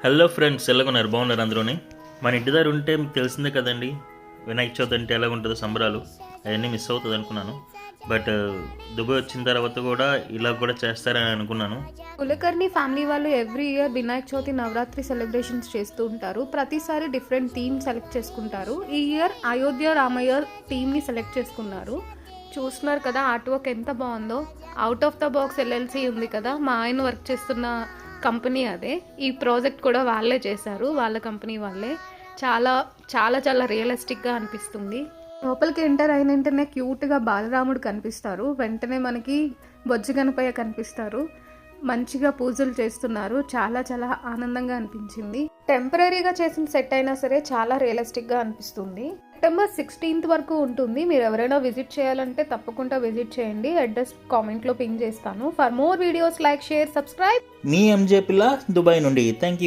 Hello friends, ఎలాగున్నారు? బాగున్నారు అందరూని? మన ఇంటి దగ్గర ఉంటే మీకు తెలిసిందే కదండి, వినాయక చవితి అంటే ఎలా ఉంటుందో సంబరాలు. అవన్నీ మిస్ అవుతుంది అనుకున్నాను. బట్ దుబాయ్ వచ్చిన తర్వాత కూడా ఇలా కూడా చేస్తారని అనుకున్నాను. కులకర్ణి ఫ్యామిలీ వాళ్ళు every year Vinayaka Chavithi Navaratri celebrations చేస్తూ ఉంటారు. ప్రతిసారి డిఫరెంట్ థీమ్ సెలెక్ట్ చేసుకుంటారు. ఈ ఇయర్ అయోధ్య రామయ్య థీమ్ని సెలెక్ట్ చేసుకున్నారు. చూస్తున్నారు కదా ఆర్ట్ వర్క్ ఎంత బాగుందో. అవుట్ ఆఫ్ ద బాక్స్ ఎల్ఎల్సి ఉంది కదా, మా ఆయన వర్క్ చేస్తున్న కంపెనీ అదే. ఈ ప్రాజెక్ట్ కూడా వాళ్ళే చేశారు, వాళ్ళ కంపెనీ వాళ్ళే. చాలా చాలా చాలా రియలిస్టిక్గా అనిపిస్తుంది. లోపలికి ఎంటర్ అయిన వెంటనే క్యూట్గా బాలరాముడు కనిపిస్తారు. వెంటనే మనకి బొజ్జు గణపయ్య కనిపిస్తారు. మంచిగా పూజలు చేస్తున్నారు. చాలా చాలా ఆనందంగా అనిపించింది. టెంపరీగా చేసిన సెట్ అయినా సరే చాలా రియలిస్టిక్గా అనిపిస్తుంది. సెప్టెంబర్ 16th వరకు ఉంటుంది. మీరు ఎవరైనా విజిట్ చేయాలంటే తప్పకుండా విజిట్ చేయండి. అడ్రస్ కామెంట్లో పింగ్ చేస్తాను. For more videos like, share, subscribe. మీ ఎంజే పిల్ల, దుబాయ్ నుండి. Thank you.